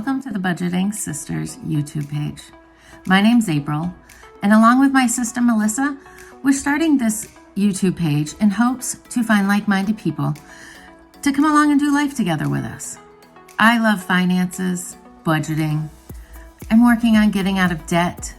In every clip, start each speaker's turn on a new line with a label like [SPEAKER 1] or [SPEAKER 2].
[SPEAKER 1] Welcome to the Budgeting Sisters YouTube page. My name's April, and along with my sister Melissa, we're starting this YouTube page in hopes to find like-minded people to come along and do life together with us. I love finances, budgeting. I'm working on getting out of debt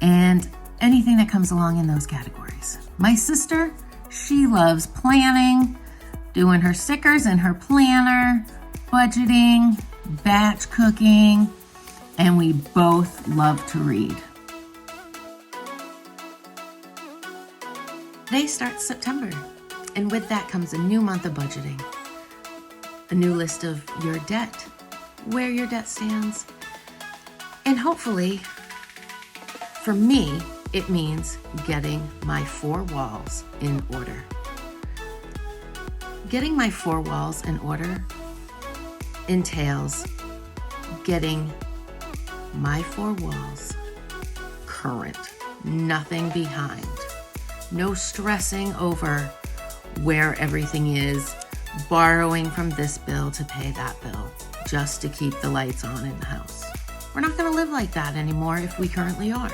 [SPEAKER 1] and anything that comes along in those categories. My sister, she loves planning, doing her stickers in her planner, budgeting, batch cooking, and we both love to read. Today starts September, and with that comes a new month of budgeting, a new list of your debt, where your debt stands, and hopefully, for me, it means getting my four walls in order. Getting my four walls in order entails getting my four walls current, nothing behind, no stressing over where everything is, borrowing from this bill to pay that bill, just to keep the lights on in the house. We're not going to live like that anymore if we currently are.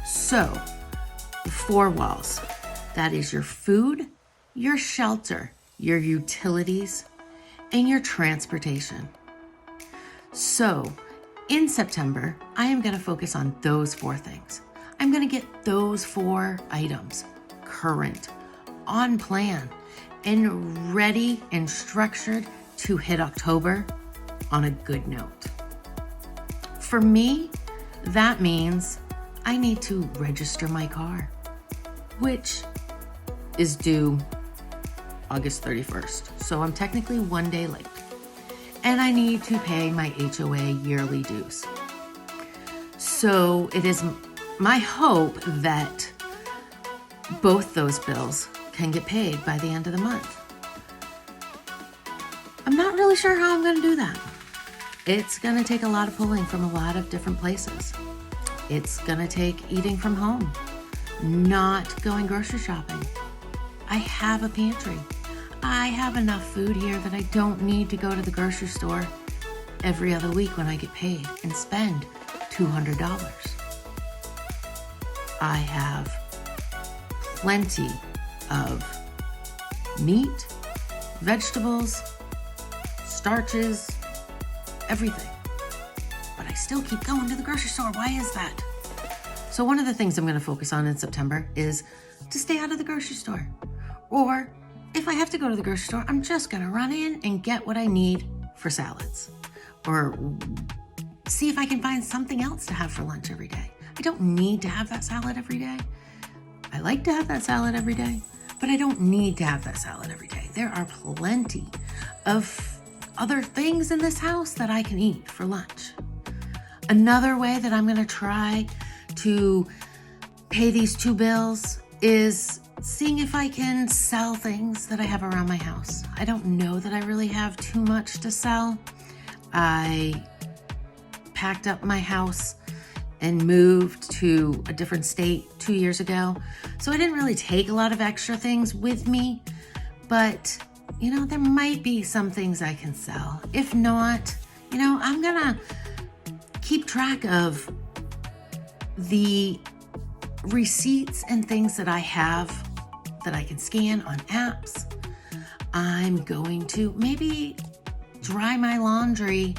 [SPEAKER 1] So, the four walls, that is your food, your shelter, your utilities, and your transportation. So, in September, I am going to focus on those four things. I'm going to get those four items current, on plan, and ready and structured to hit October on a good note. For me, that means I need to register my car, which is due August 31st. So I'm technically one day late. And I need to pay my HOA yearly dues. So it is my hope that both those bills can get paid by the end of the month. I'm not really sure how I'm going to do that. It's going to take a lot of pulling from a lot of different places. It's going to take eating from home, not going grocery shopping. I have a pantry. I have enough food here that I don't need to go to the grocery store every other week when I get paid and spend $200. I have plenty of meat, vegetables, starches, everything. But I still keep going to the grocery store. Why is that? So one of the things I'm going to focus on in September is to stay out of the grocery store. Or if I have to go to the grocery store, I'm just going to run in and get what I need for salads. Or see if I can find something else to have for lunch every day. I don't need to have that salad every day. I like to have that salad every day, but I don't need to have that salad every day. There are plenty of other things in this house that I can eat for lunch. Another way that I'm going to try to pay these two bills is seeing if I can sell things that I have around my house. I don't know that I really have too much to sell. I packed up my house and moved to a different state 2 years ago. So I didn't really take a lot of extra things with me, but there might be some things I can sell. If not, I'm gonna keep track of the receipts and things that I have that I can scan on apps. I'm going to maybe dry my laundry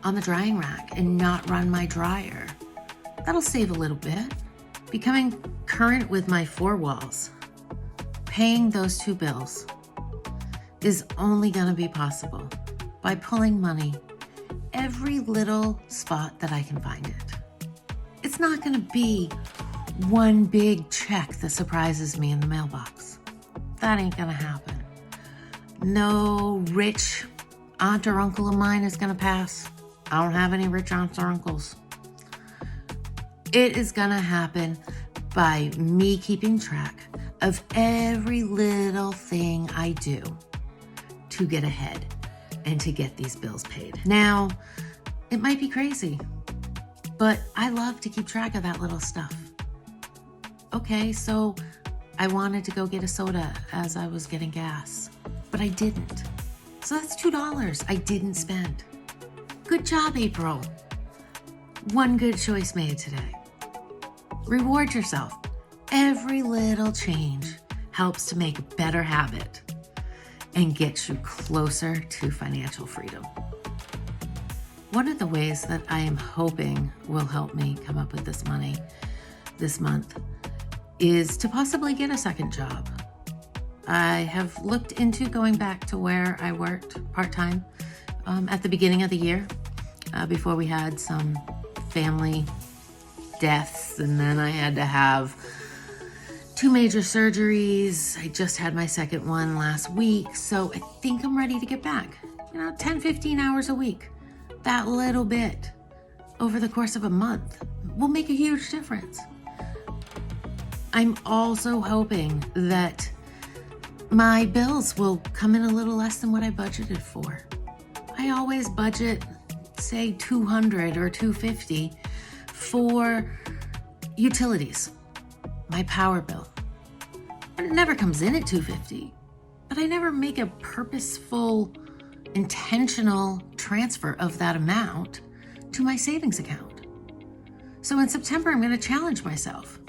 [SPEAKER 1] on the drying rack and not run my dryer. That'll save a little bit. Becoming current with my four walls, paying those two bills is only going to be possible by pulling money every little spot that I can find it. It's not going to be one big check that surprises me in the mailbox. That ain't gonna happen. No rich aunt or uncle of mine is gonna pass. I don't have any rich aunts or uncles. It is gonna happen by me keeping track of every little thing I do to get ahead and to get these bills paid. Now, it might be crazy, but I love to keep track of that little stuff. Okay, so I wanted to go get a soda as I was getting gas, but I didn't. So that's $2 I didn't spend. Good job, April. One good choice made today. Reward yourself. Every little change helps to make a better habit and gets you closer to financial freedom. One of the ways that I am hoping will help me come up with this money this month is to possibly get a second job. I have looked into going back to where I worked part-time at the beginning of the year before we had some family deaths, and then I had to have 2 major surgeries. I just had my second one last week, so I think I'm ready to get back. 10, 15 hours a week. That little bit over the course of a month will make a huge difference. I'm also hoping that my bills will come in a little less than what I budgeted for. I always budget, say, $200 or $250 for utilities, my power bill. And it never comes in at $250, but I never make a purposeful, intentional transfer of that amount to my savings account. So in September, I'm going to challenge myself.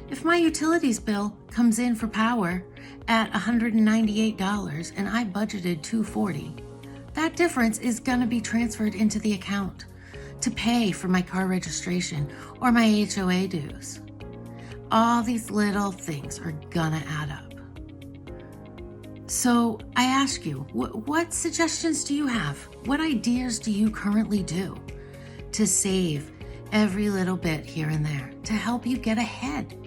[SPEAKER 1] If my utilities bill comes in for power at $198 and I budgeted $240, that difference is going to be transferred into the account to pay for my car registration or my HOA dues. All these little things are gonna add up. So I ask you, what suggestions do you have? What ideas do you currently do to save every little bit here and there to help you get ahead?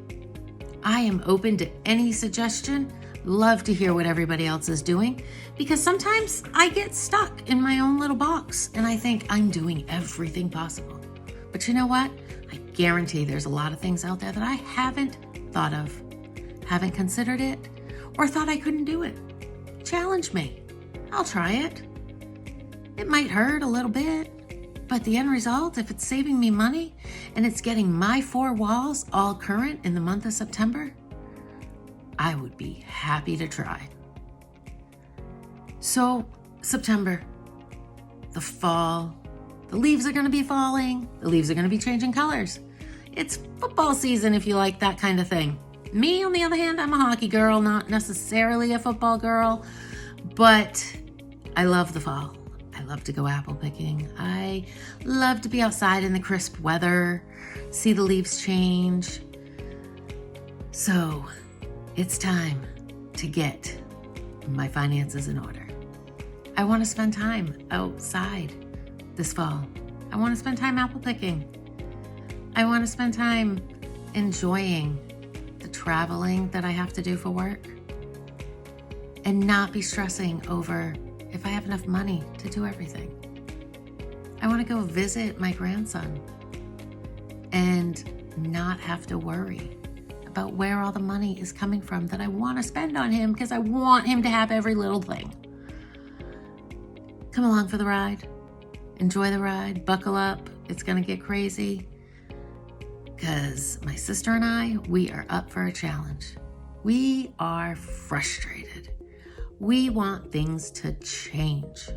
[SPEAKER 1] I am open to any suggestion. Love to hear what everybody else is doing, because sometimes I get stuck in my own little box and I think I'm doing everything possible. But you know what? I guarantee there's a lot of things out there that I haven't thought of, haven't considered it, or thought I couldn't do it. Challenge me. I'll try it. It might hurt a little bit, but the end result, if it's saving me money and it's getting my 4 walls all current in the month of September, I would be happy to try. So, September, the fall, the leaves are going to be falling, the leaves are going to be changing colors. It's football season if you like that kind of thing. Me, on the other hand, I'm a hockey girl, not necessarily a football girl, but I love the fall. I love to go apple picking. I love to be outside in the crisp weather, see the leaves change. So, it's time to get my finances in order. I want to spend time outside this fall. I want to spend time apple picking. I want to spend time enjoying the traveling that I have to do for work and not be stressing over if I have enough money to do everything. I want to go visit my grandson and not have to worry about where all the money is coming from that I want to spend on him, because I want him to have every little thing. Come along for the ride. Enjoy the ride. Buckle up. It's going to get crazy, because my sister and I, we are up for a challenge. We are frustrated. We want things to change.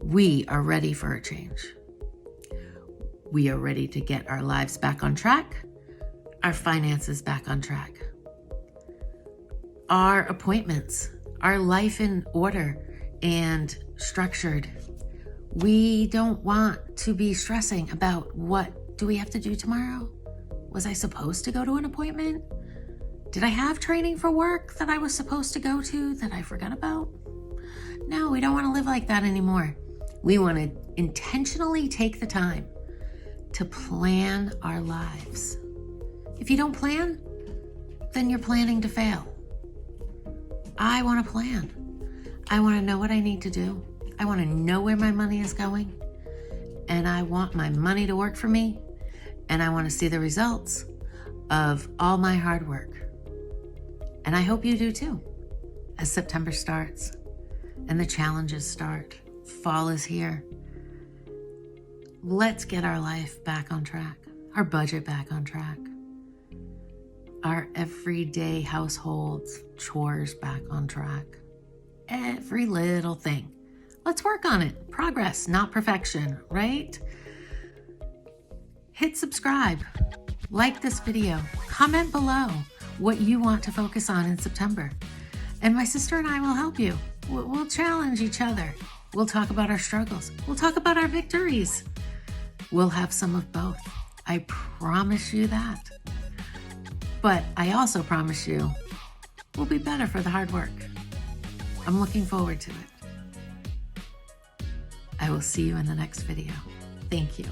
[SPEAKER 1] We are ready for a change. We are ready to get our lives back on track, our finances back on track, our appointments, our life in order and structured. We don't want to be stressing about what do we have to do tomorrow? Was I supposed to go to an appointment? Did I have training for work that I was supposed to go to that I forgot about? No, we don't want to live like that anymore. We want to intentionally take the time to plan our lives. If you don't plan, then you're planning to fail. I want to plan. I want to know what I need to do. I want to know where my money is going. And I want my money to work for me. And I want to see the results of all my hard work. And I hope you do too. As September starts and the challenges start, fall is here. Let's get our life back on track, our budget back on track, our everyday household chores back on track. Every little thing. Let's work on it. Progress, not perfection, right? Hit subscribe, like this video, comment below what you want to focus on in September. And my sister and I will help you. We'll challenge each other. We'll talk about our struggles. We'll talk about our victories. We'll have some of both. I promise you that. But I also promise you we'll be better for the hard work. I'm looking forward to it. I will see you in the next video. Thank you.